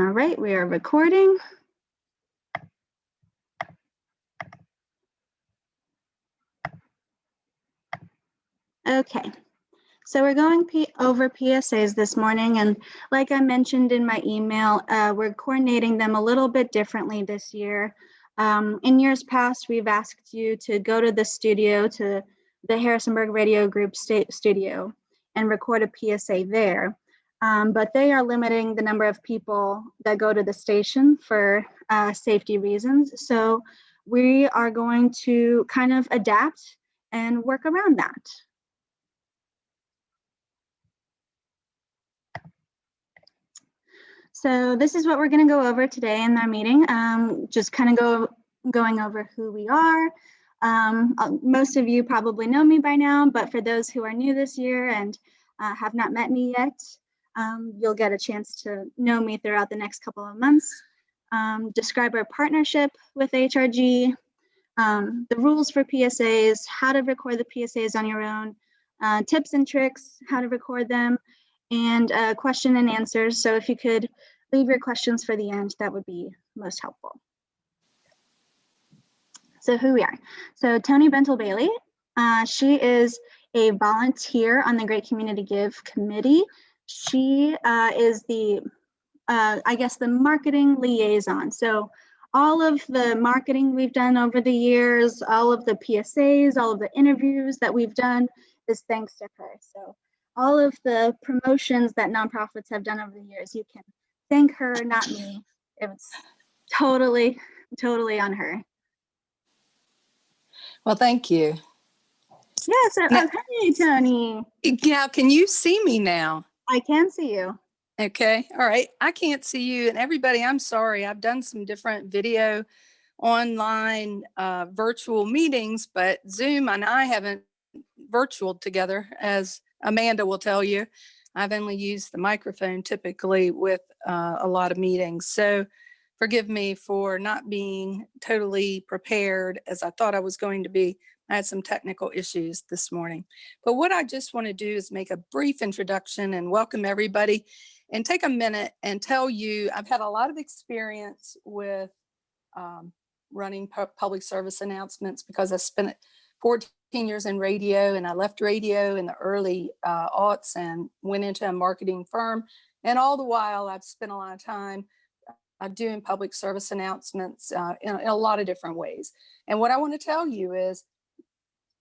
All right, we are recording. Okay, so we're going over PSAs this morning, and like I mentioned in my email, we're coordinating them a little bit differently this year. In years past, we've asked you to go to the studio, to the Harrisonburg Radio Group studio, and record a PSA there. But they are limiting the number of people that go to the station for safety reasons. So we are going to kind of adapt and work around that. So this is what we're going to go over today in our meeting. Just kind of going over who we are. Most of you probably know me by now, but for those who are new this year and have not met me yet, you'll get a chance to know me throughout the next couple of months. Describe our partnership with HRG, the rules for PSAs, how to record the PSAs on your own, tips and tricks, how to record them, and question and answers. So if you could leave your questions for the end, that would be most helpful. So who we are. So Tony Bentel-Bailey, she is a volunteer on the Great Community Give Committee. She is the, I guess, the marketing liaison. So all of the marketing we've done over the years, all of the PSAs, all of the interviews that we've done is thanks to her. So all of the promotions that nonprofits have done over the years, you can thank her, not me. It's totally on her. Well, thank you. Yeah, so hey, Tony. Yeah, can you see me now? I can see you. Okay, all right. I can't see you. And everybody, I'm sorry. I've done some different video online virtual meetings, but Zoom and I haven't virtual together, as Amanda will tell you. I've only used the microphone typically with a lot of meetings. So forgive me for not being totally prepared as I thought I was going to be. I had some technical issues this morning. But what I just want to do is make a brief introduction and welcome everybody and take a minute and tell you I've had a lot of experience with running public service announcements because I spent 14 years in radio, and I left radio in the early aughts and went into a marketing firm. And all the while I've spent a lot of time doing public service announcements in a lot of different ways. And what I want to tell you is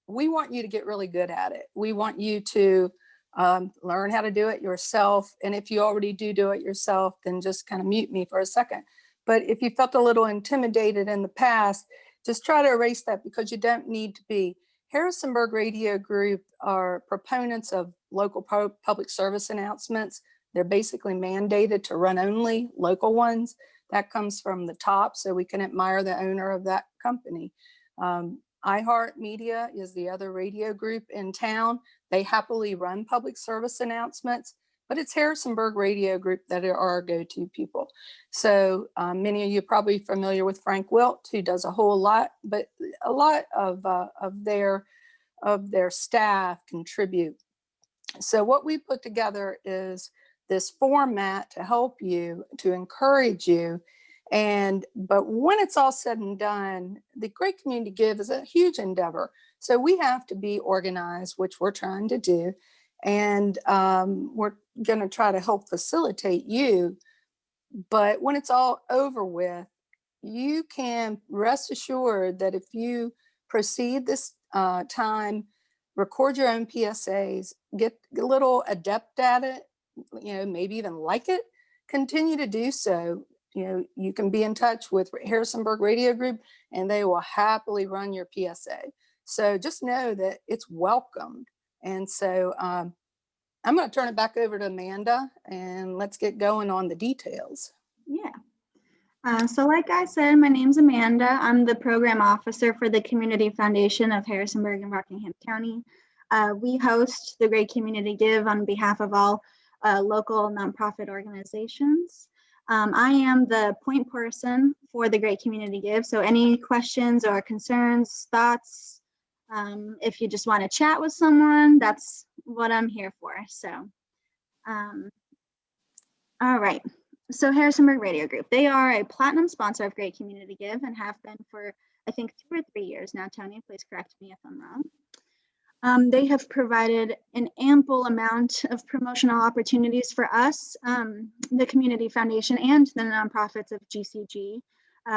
we want you to get really good at it. We want you to learn how to do it yourself. And if you already do it yourself, then just kind of mute me for a second. But if you felt a little intimidated in the past, just try to erase that, because you don't need to be. Harrisonburg Radio Group are proponents of local public service announcements. They're basically mandated to run only local ones. That comes from the top, so we can admire the owner of that company. iHeartMedia is the other radio group in town. They happily run public service announcements, but it's Harrisonburg Radio Group that are our go-to people. So many of you are probably familiar with Frank Wilt, who does a whole lot, but a lot of their staff contribute. So what we put together is this format to help you, to encourage you. But when it's all said and done, the Great Community Give is a huge endeavor. So we have to be organized, which we're trying to do. And we're going to try to help facilitate you. But when it's all over with, you can rest assured that if you proceed this time, record your own PSAs, get a little adept at it, maybe even like it, continue to do so. You can be in touch with Harrisonburg Radio Group and they will happily run your PSA. So just know that it's welcomed. And so I'm going to turn it back over to Amanda and let's get going on the details. Yeah. So like I said, my name's Amanda. I'm the program officer for the Community Foundation of Harrisonburg and Rockingham County. We host the Great Community Give on behalf of all local nonprofit organizations. I am the point person for the Great Community Give. So any questions or concerns, thoughts, if you just want to chat with someone, that's what I'm here for. So, all right. So Harrisonburg Radio Group, they are a platinum sponsor of Great Community Give and have been for, I think, 2 or 3 years now. Tony, please correct me if I'm wrong. They have provided an ample amount of promotional opportunities for us, the Community Foundation, and the nonprofits of GCG,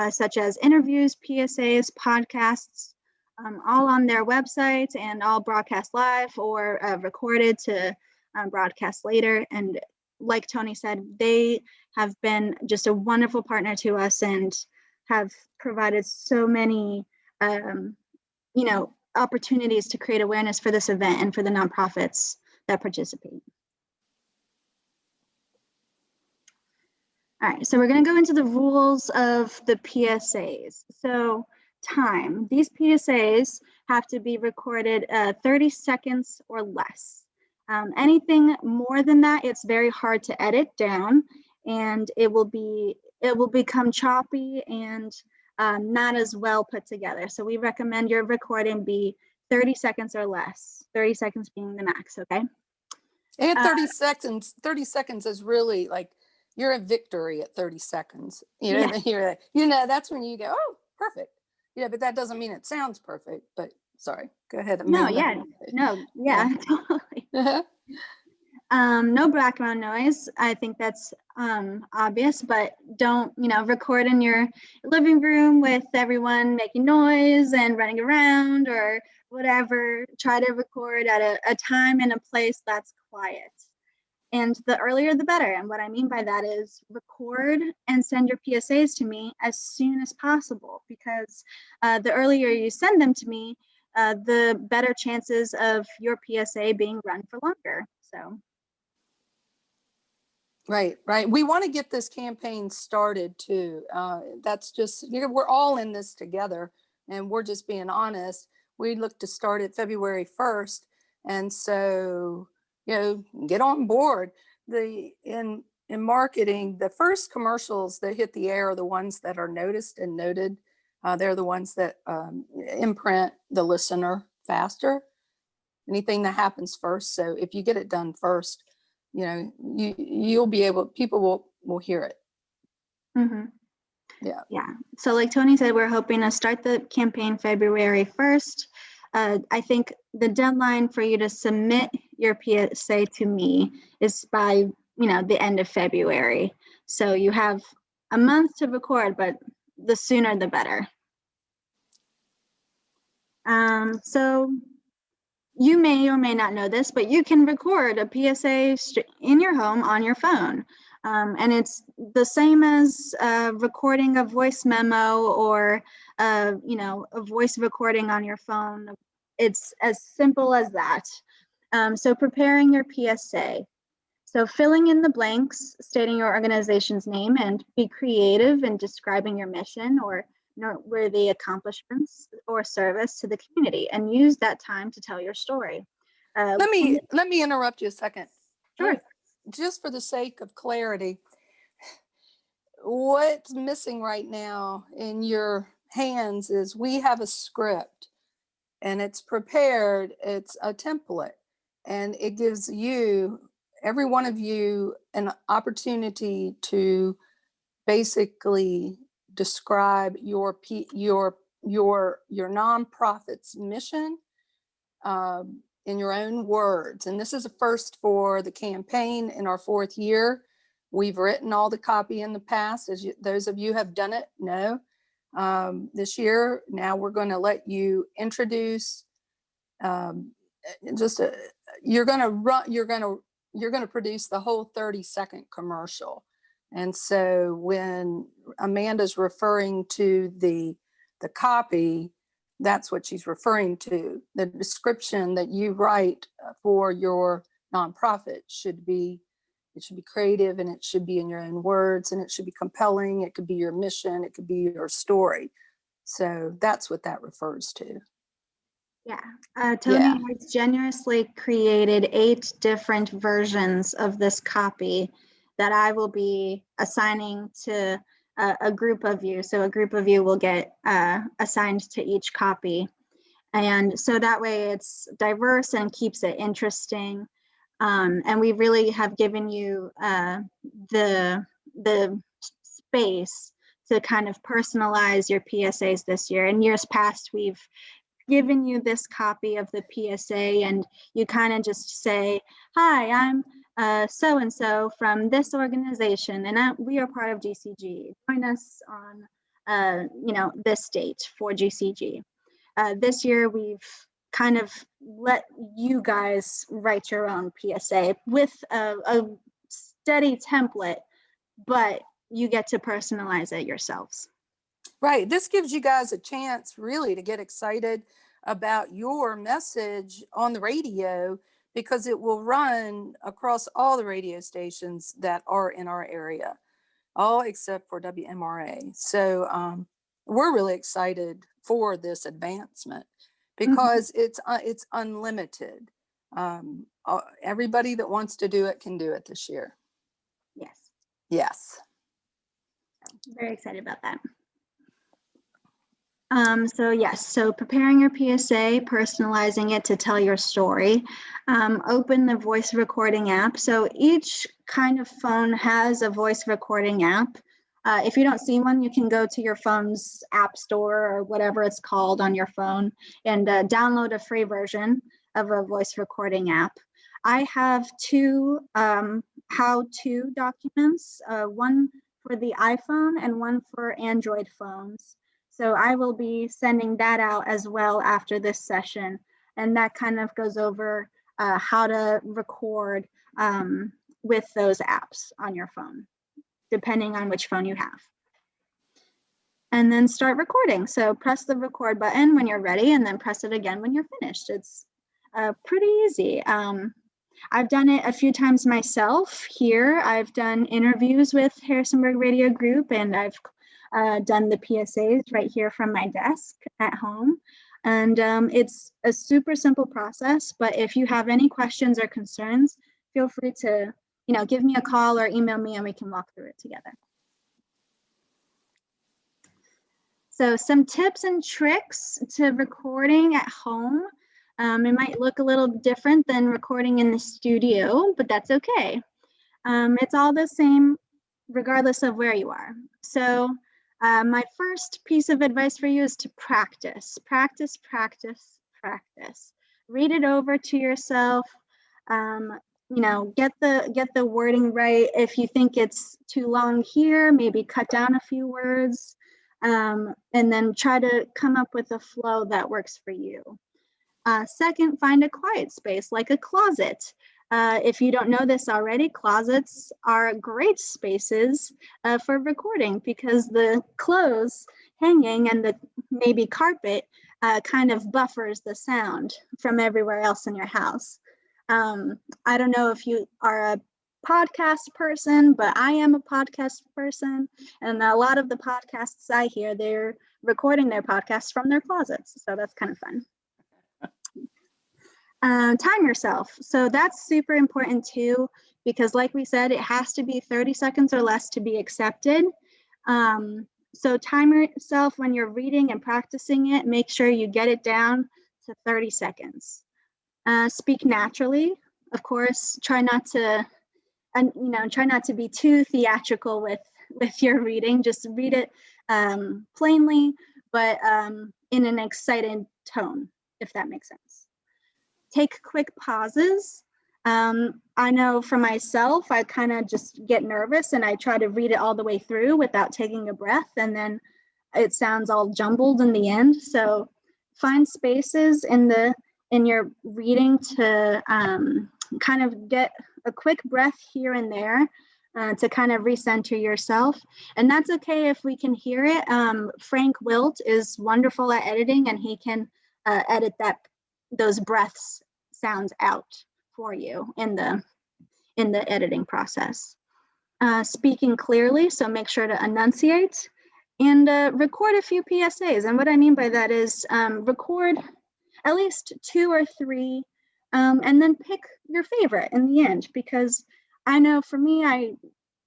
such as interviews, PSAs, podcasts, all on their website and all broadcast live or recorded to broadcast later. And like Tony said, they have been just a wonderful partner to us and have provided so many, opportunities to create awareness for this event and for the nonprofits that participate. All right, so we're going to go into the rules of the PSAs. So time, these PSAs have to be recorded 30 seconds or less. Anything more than that, it's very hard to edit down, and it will become choppy and not as well put together. So we recommend your recording be 30 seconds or less, 30 seconds being the max, okay? And 30 seconds is really like, you're a victory at 30 seconds. You're that's when you go, oh, perfect. Yeah, but that doesn't mean it sounds perfect, but sorry, go ahead. Totally. No background noise. I think that's obvious, but don't, record in your living room with everyone making noise and running around or whatever. Try to record at a time and a place that's quiet. And the earlier the better. And what I mean by that is record and send your PSAs to me as soon as possible, because the earlier you send them to me, the better chances of your PSA being run for longer. So. Right. We want to get this campaign started too. That's just, we're all in this together, and we're just being honest. We look to start it February 1st. And so, get on board. In marketing, the first commercials that hit the air are the ones that are noticed and noted. They're the ones that imprint the listener faster. Anything that happens first. So if you get it done first, you'll be able, people will hear it. Mm-hmm. Yeah. So like Tony said, we're hoping to start the campaign February 1st. I think the deadline for you to submit your PSA to me is by, the end of February. So you have a month to record, but the sooner the better. So you may or may not know this, but you can record a PSA in your home on your phone. And it's the same as recording a voice memo or, a voice recording on your phone. It's as simple as that. So preparing your PSA. So filling in the blanks, stating your organization's name, and be creative in describing your mission or noteworthy accomplishments or service to the community, and use that time to tell your story. Let me interrupt you a second. Sure. Just for the sake of clarity, what's missing right now in your hands is we have a script, and it's prepared. It's a template, and it gives every one of you, an opportunity to basically describe your nonprofit's mission in your own words. And this is a first for the campaign in our 4th year. We've written all the copy in the past, as those of you have done it know. This year, now we're going to let you introduce. You're going to produce the whole 30-second commercial. And so when Amanda's referring to the copy, that's what she's referring to. The description that you write for your nonprofit should be creative, and it should be in your own words, and it should be compelling. It could be your mission, it could be your story. So that's what that refers to. Yeah, Tony has generously created 8 different versions of this copy that I will be assigning to a group of you. So a group of you will get assigned to each copy. And so that way it's diverse and keeps it interesting. And we really have given you the the space to kind of personalize your PSAs this year. In years past, we've given you this copy of the PSA, and you kind of just say, hi, I'm so-and-so from this organization, and we are part of GCG. Join us on this date for GCG. This year, we've kind of let you guys write your own PSA with a steady template, but you get to personalize it yourselves. Right. This gives you guys a chance really to get excited about your message on the radio, because it will run across all the radio stations that are in our area, all except for WMRA. So we're really excited for this advancement because it's unlimited. Everybody that wants to do it can do it this year. Yes. Yes. Very excited about that. So preparing your PSA, personalizing it to tell your story. Open the voice recording app. So each kind of phone has a voice recording app. If you don't see one, you can go to your phone's app store or whatever it's called on your phone and download a free version of a voice recording app. I have two how-to documents, one for the iPhone and one for Android phones. So I will be sending that out as well after this session. And that kind of goes over how to record with those apps on your phone, depending on which phone you have. And then start recording. So press the record button when you're ready and then press it again when you're finished. It's pretty easy. I've done it a few times myself here. I've done interviews with Harrisonburg Radio Group, and I've done the PSAs right here from my desk at home. And it's a super simple process, but if you have any questions or concerns, feel free to, give me a call or email me and we can walk through it together. So some tips and tricks to recording at home. It might look a little different than recording in the studio, but that's okay. It's all the same regardless of where you are. So my first piece of advice for you is to practice. Practice, practice, practice. Read it over to yourself. Get the wording right. If you think it's too long here, maybe cut down a few words, and then try to come up with a flow that works for you. Second, find a quiet space like a closet. If you don't know this already, closets are great spaces for recording because the clothes hanging and the maybe carpet kind of buffers the sound from everywhere else in your house. I don't know if you are a podcast person, but I am a podcast person, and a lot of the podcasts I hear, they're recording their podcasts from their closets, so that's kind of fun. Time yourself. So that's super important too, because like we said, it has to be 30 seconds or less to be accepted. So time yourself when you're reading and practicing it. Make sure you get it down to 30 seconds. Speak naturally. Of course, try not to be too theatrical with your reading. Just read it plainly, but in an excited tone, if that makes sense. Take quick pauses. I know for myself, I kind of just get nervous and I try to read it all the way through without taking a breath, and then it sounds all jumbled in the end. So find spaces in your reading to kind of get a quick breath here and there to kind of recenter yourself. And that's okay if we can hear it. Frank Wilt is wonderful at editing, and he can edit those breaths sounds out for you in the editing process. Speaking clearly, so make sure to enunciate and record a few PSAs. And what I mean by that is record at least 2 or 3 and then pick your favorite in the end, because I know for me, I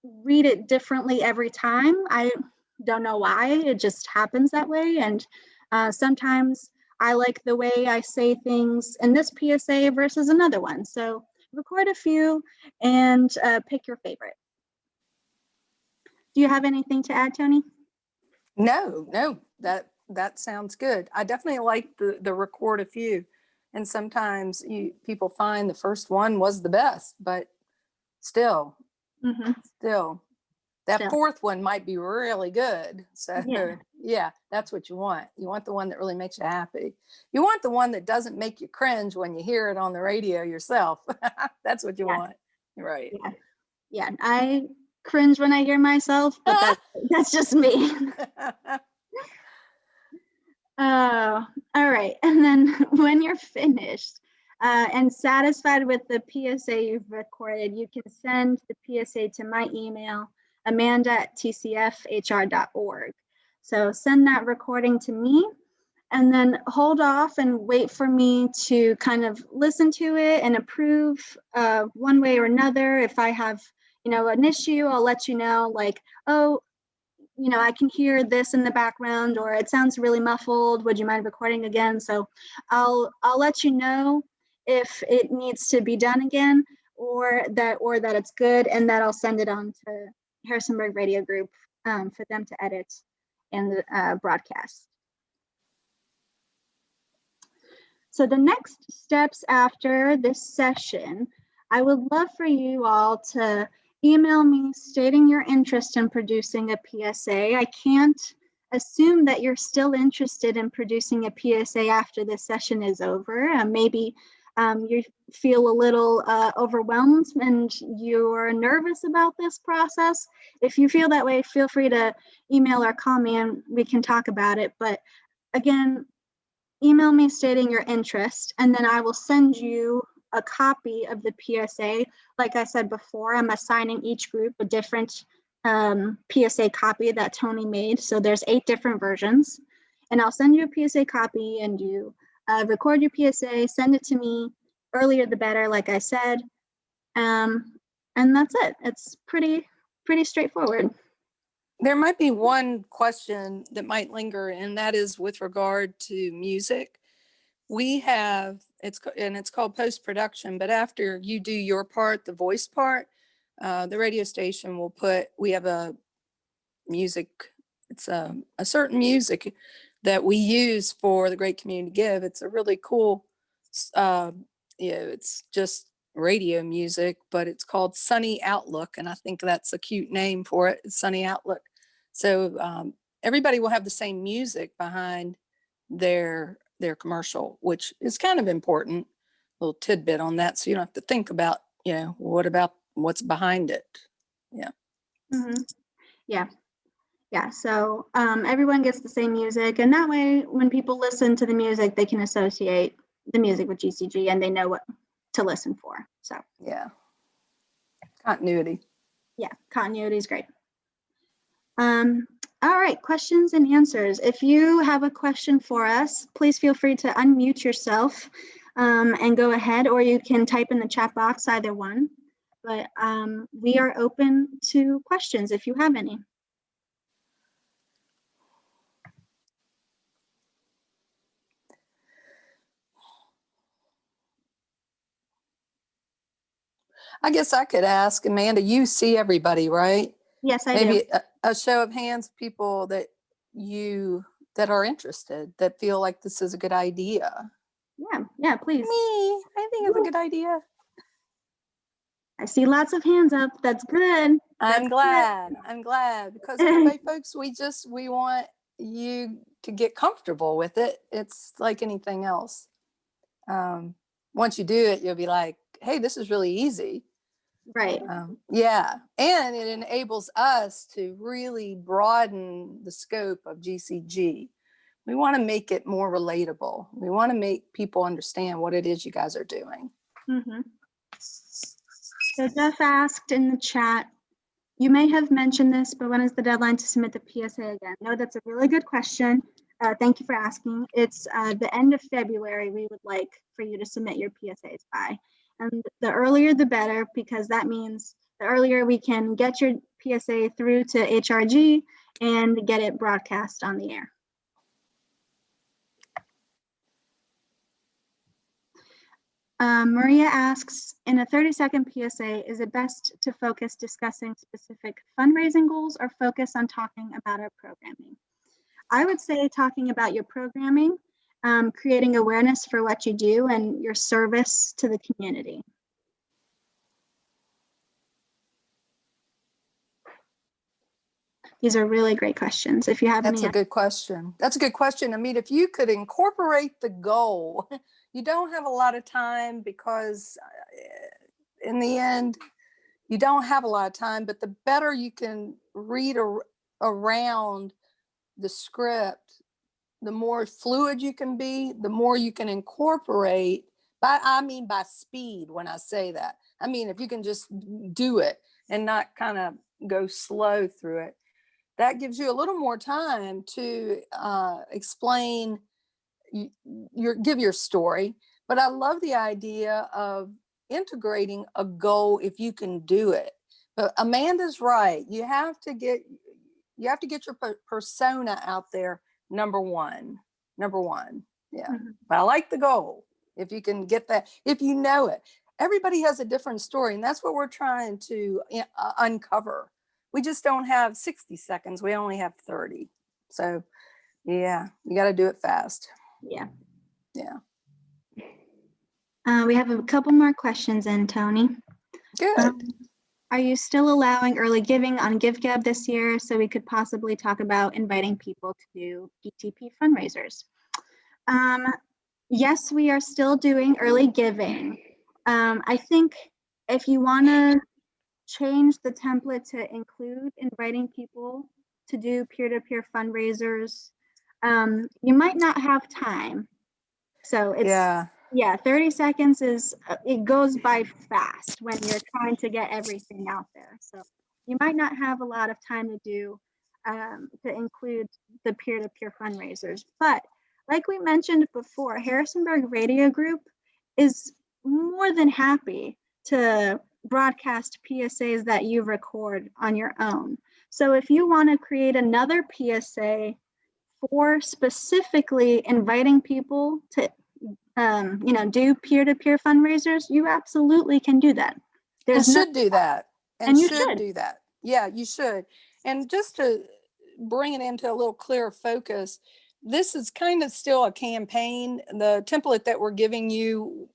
read it differently every time. I don't know why, it just happens that way. And sometimes I like the way I say things in this PSA versus another one. So record a few and pick your favorite. Do you have anything to add, Tony? No, that sounds good. I definitely like the record a few. And sometimes people find the first one was the best, but still, still, that fourth one might be really good. So yeah, that's what you want. You want the one that really makes you happy. You want the one that doesn't make you cringe when you hear it on the radio yourself. That's what you want. Right. Yeah, I cringe when I hear myself, but that's just me. Oh, all right. And then when you're finished and satisfied with the PSA you've recorded, you can send the PSA to my email, amanda@tcfhr.org. So send that recording to me and then hold off and wait for me to kind of listen to it and approve one way or another. If I have, an issue, I'll let you know, like, oh, I can hear this in the background, or it sounds really muffled. Would you mind recording again? So I'll let you know if it needs to be done again, or that it's good, and that I'll send it on to Harrisonburg Radio Group for them to edit and broadcast. So the next steps after this session, I would love for you all to email me stating your interest in producing a PSA. I can't assume that you're still interested in producing a PSA after this session is over. Maybe you feel a little overwhelmed and you're nervous about this process. If you feel that way, feel free to email or call me and we can talk about it. But again, email me stating your interest, and then I will send you a copy of the PSA. Like I said before, I'm assigning each group a different PSA copy that Tony made. So there's 8 different versions, and I'll send you a PSA copy, and you record your PSA, send it to me. Earlier the better, like I said, and that's it. It's pretty straightforward. There might be one question that might linger, and that is with regard to music. We have, it's called post-production, but after you do your part, the voice part, the radio station will we have a music, it's a certain music that we use for the Great Community Give. It's a really cool, it's just radio music, but it's called Sunny Outlook, and I think that's a cute name for it, Sunny Outlook. So everybody will have the same music behind their commercial, which is kind of important. A little tidbit on that, so you don't have to think about, what about what's behind it. Yeah. Yeah. So everyone gets the same music, and that way, when people listen to the music, they can associate the music with GCG, and they know what to listen for. So yeah, continuity. Yeah, continuity is great. All right, questions and answers. If you have a question for us, please feel free to unmute yourself and go ahead, or you can type in the chat box, either one. But we are open to questions if you have any. I guess I could ask, Amanda, you see everybody, right? Yes, I do. Maybe a show of hands, people that are interested, that feel like this is a good idea. Yeah, please. Me, I think it's a good idea. I see lots of hands up. That's good. I'm glad because anyway, folks, we want you to get comfortable with it. It's like anything else. Once you do it, you'll be like, hey, this is really easy. Right. Yeah. And it enables us to really broaden the scope of GCG. We want to make it more relatable. We want to make people understand what it is you guys are doing. So Jeff asked in the chat, you may have mentioned this, but when is the deadline to submit the PSA again? No, that's a really good question. Thank you for asking. It's the end of February we would like for you to submit your PSAs by. And the earlier the better, because that means the earlier we can get your PSA through to HRG and get it broadcast on the air. Maria asks, in a 30-second PSA, is it best to focus discussing specific fundraising goals or focus on talking about our programming? I would say talking about your programming, creating awareness for what you do and your service to the community. These are really great questions. If you have That's any. a good question. That's a good question. I mean, if you could incorporate the goal, you don't have a lot of time because in the end, you don't have a lot of time, but the better you can read around the script, the more fluid you can be, the more you can incorporate. I mean by speed when I say that. I mean, if you can just do it and not kind of go slow through it, that gives you a little more time to explain give your story. But I love the idea of integrating a goal if you can do it. But Amanda's right. You have to get your persona out there. Number one. Yeah. Mm-hmm. But I like the goal. If you can get that, if you know it. Everybody has a different story, and that's what we're trying to uncover. We just don't have 60 seconds. We only have 30. So yeah, you got to do it fast. Yeah. Yeah. We have a couple more questions in, Tony. Good. Are you still allowing early giving on GiveGab this year? So we could possibly talk about inviting people to do ETP fundraisers. Yes, we are still doing early giving. I think if you want to change the template to include inviting people to do peer-to-peer fundraisers, you might not have time. So it's, yeah, 30 seconds it goes by fast when you're trying to get everything out there. So you might not have a lot of time to do, to include the peer-to-peer fundraisers. But like we mentioned before, Harrisonburg Radio Group is more than happy to broadcast PSAs that you record on your own. So if you want to create another PSA for specifically inviting people to do peer-to-peer fundraisers, you absolutely can do that. And should do that. And you should do that. Yeah, you should. And just to bring it into a little clearer focus, this is kind of still a campaign. The template that we're giving you,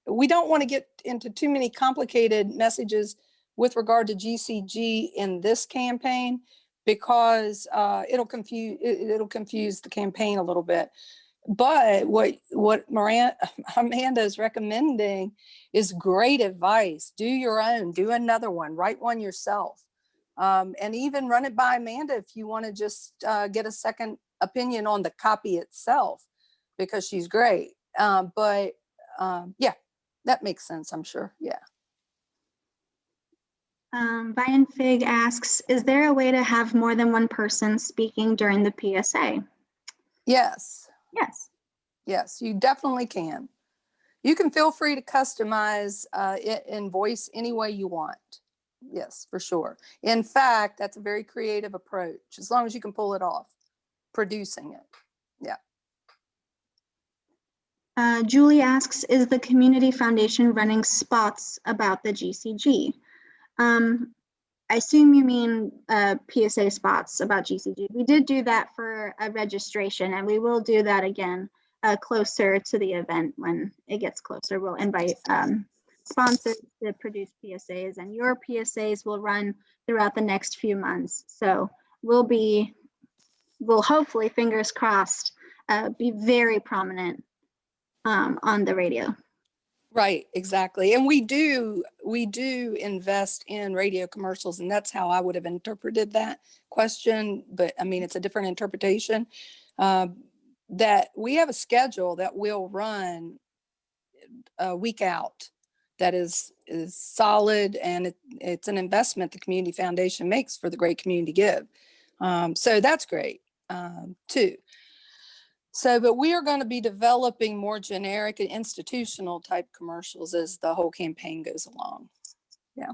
we don't want to get into too many complicated messages with regard to GCG in this campaign because it'll confuse the campaign a little bit. But what Amanda is recommending is great advice. Do your own, do another one, write one yourself. And even run it by Amanda if you want to just get a second opinion on the copy itself, because she's great. But yeah, that makes sense, I'm sure. Yeah. Vian Fig asks, is there a way to have more than one person speaking during the PSA? Yes. Yes. Yes, you definitely can. You can feel free to customize it in voice any way you want. Yes, for sure. In fact, that's a very creative approach, as long as you can pull it off, producing it. Yeah. Julie asks, is the Community Foundation running spots about the GCG? I assume you mean PSA spots about GCG. We did do that for a registration, and we will do that again closer to the event. When it gets closer, we'll invite sponsors to produce PSAs, and your PSAs will run throughout the next few months. So we'll hopefully, fingers crossed, be very prominent on the radio. Right, exactly. And we do invest in radio commercials, and that's how I would have interpreted that question. But I mean, it's a different interpretation. That we have a schedule that will run a week out that is solid, and it's an investment the Community Foundation makes for the great community give. So that's great too. So, but we are going to be developing more generic and institutional type commercials as the whole campaign goes along. Yeah.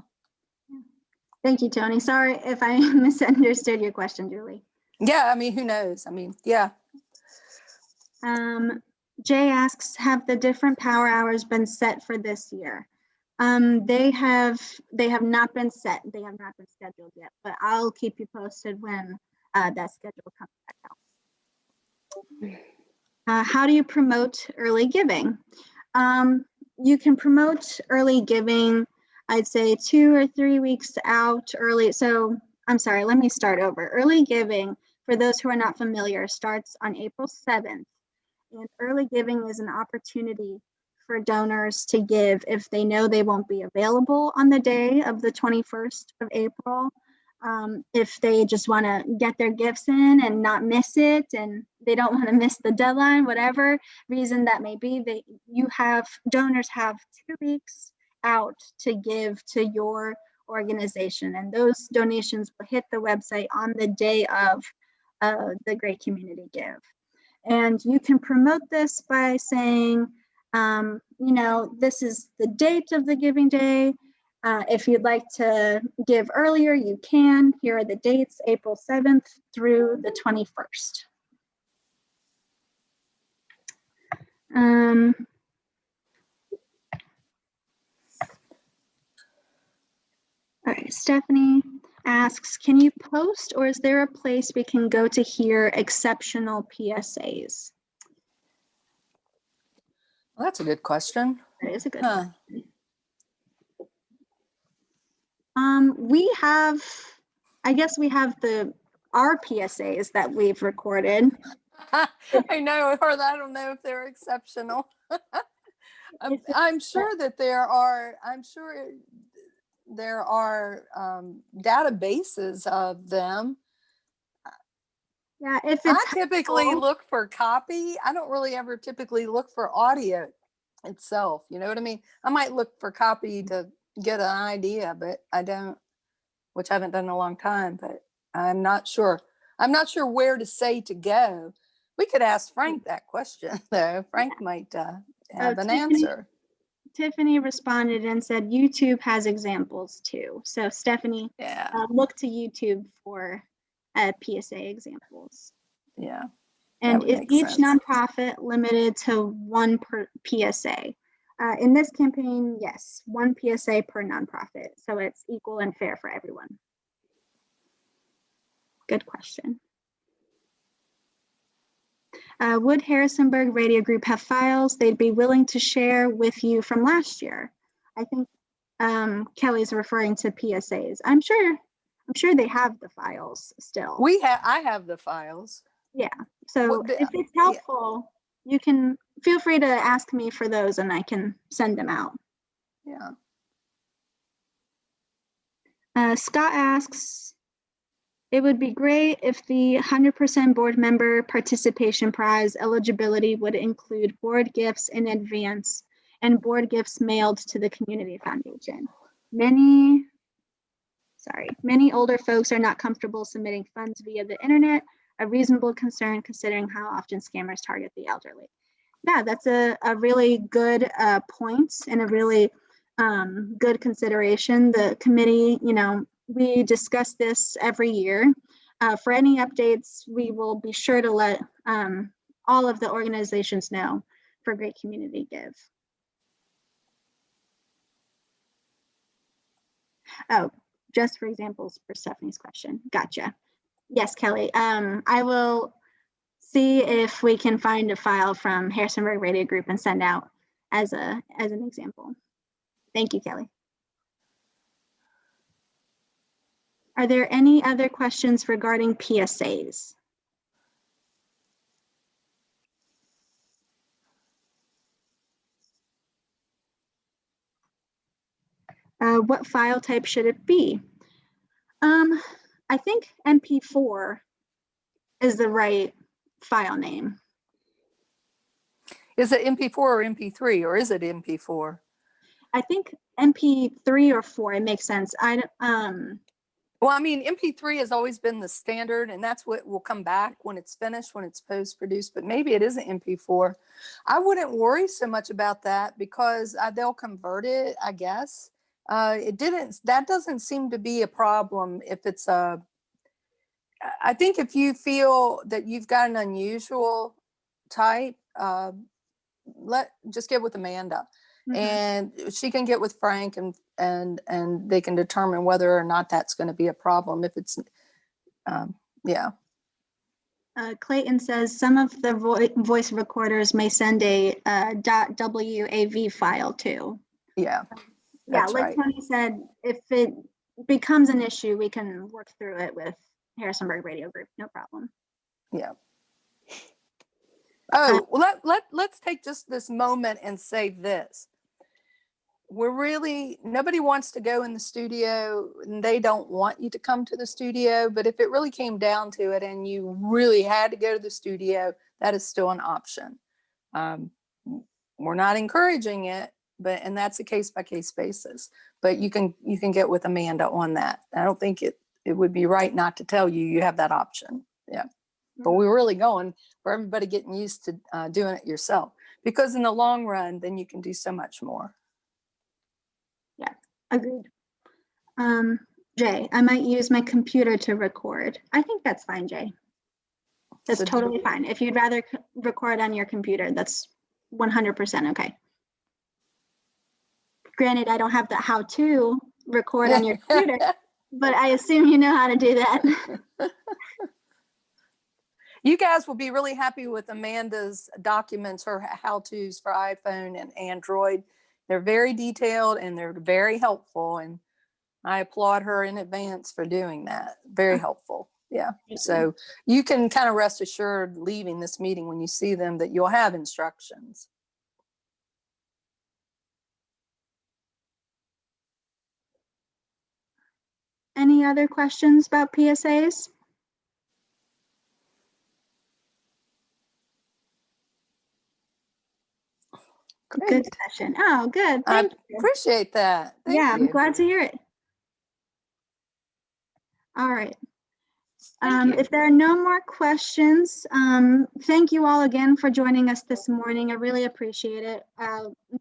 Thank you, Tony. Sorry if I misunderstood your question, Julie. Yeah, I mean, who knows? I mean, yeah. Jay asks, have the different power hours been set for this year? They have not been set. They have not been scheduled yet, but I'll keep you posted when that schedule comes back out. How do you promote early giving? You can promote early giving, I'd say 2 or 3 weeks out early. So I'm sorry, let me start over. Early giving, for those who are not familiar, starts on April 7th. And early giving is an opportunity for donors to give if they know they won't be available on the day of the 21st of April. If they just want to get their gifts in and not miss it, and they don't want to miss the deadline, whatever reason that may be, donors have 2 weeks out to give to your organization, and those donations will hit the website on the day of the Great Community Give. And you can promote this by saying, this is the date of the giving day. If you'd like to give earlier, you can. Here are the dates, April 7th through the 21st. All right, Stephanie asks, can you post, or is there a place we can go to hear exceptional PSAs? Well, that's a good question. That is a good question. We have our PSAs that we've recorded. I know, or I don't know if they're exceptional. I'm sure that there are databases of them. Yeah, if it's I typically look for copy. I don't really ever typically look for audio itself. You know what I mean? I might look for copy to get an idea, but I don't, which I haven't done in a long time, but I'm not sure. I'm not sure where to say to go. We could ask Frank that question, though. Frank might have an answer. Tiffany responded and said YouTube has examples too. So Stephanie, look to YouTube for PSA examples. Yeah. And is each nonprofit limited to one per PSA? In this campaign, yes, 1 PSA per nonprofit. So it's equal and fair for everyone. Good question. Would Harrisonburg Radio Group have files they'd be willing to share with you from last year? I think Kelly's referring to PSAs. I'm sure they have the files still. I have the files. Yeah. So if it's helpful, you can feel free to ask me for those and I can send them out. Yeah. Scott asks, it would be great if the 100% board member participation prize eligibility would include board gifts in advance and board gifts mailed to the community foundation. Many older folks are not comfortable submitting funds via the internet, a reasonable concern considering how often scammers target the elderly. Yeah, that's a really good point and a really good consideration. The committee, we discuss this every year. For any updates, we will be sure to let all of the organizations know for Great Community Give. Oh, just for examples for Stephanie's question. Gotcha. Yes, Kelly. I will see if we can find a file from Harrisonburg Radio Group and send out as an example. Thank you, Kelly. Are there any other questions regarding PSAs? What file type should it be? I think MP4 is the right file name. Is it MP4 or MP3, or is it MP4? I think MP3 or 4, it makes sense. Well, I mean, MP3 has always been the standard, and that's what will come back when it's finished, when it's post-produced, but maybe it isn't MP4. I wouldn't worry so much about that because they'll convert it, I guess. That doesn't seem to be a problem if it's I think if you feel that you've got an unusual type, just get with Amanda, Mhm. and she can get with Frank, and they can determine whether or not that's going to be a problem. If it's, yeah. Clayton says some of the voice recorders may send a .wav file too. Yeah. Yeah, That's like right. Tony said, if it becomes an issue, we can work through it with Harrisonburg Radio Group, no problem. Yeah. Oh, well, let's take just this moment and say this. Nobody wants to go in the studio, and they don't want you to come to the studio. But if it really came down to it and you really had to go to the studio, that is still an option. We're not encouraging it, and that's a case by case basis. But you can get with Amanda on that. I don't think it would be right not to tell you you have that option. Yeah. But we're really going for everybody getting used to doing it yourself, because in the long run, then you can do so much more. Yeah, agreed. Jay, I might use my computer to record. I think that's fine, Jay. That's totally fine. If you'd rather record on your computer, that's 100% okay. Granted, I don't have the how to record on your computer, but I assume you know how to do that. You guys will be really happy with Amanda's documents, her how-tos for iPhone and Android. They're very detailed and they're very helpful, and I applaud her in advance for doing that. Very helpful. Yeah. So you can kind of rest assured leaving this meeting when you see them that you'll have instructions. Any other questions about PSAs? Great. Good session. Oh, good. Thank you. Appreciate that. Thank you. I'm glad to hear it. All right. If there are no more questions, thank you all again for joining us this morning. I really appreciate it.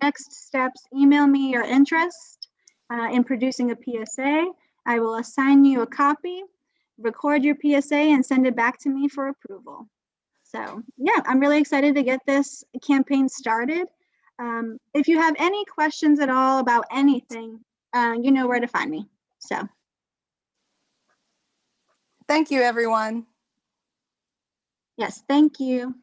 Next steps, email me your interest in producing a PSA. I will assign you a copy, record your PSA, and send it back to me for approval. So yeah, I'm really excited to get this campaign started. If you have any questions at all about anything, you know where to find me. So. Thank you, everyone. Yes, thank you.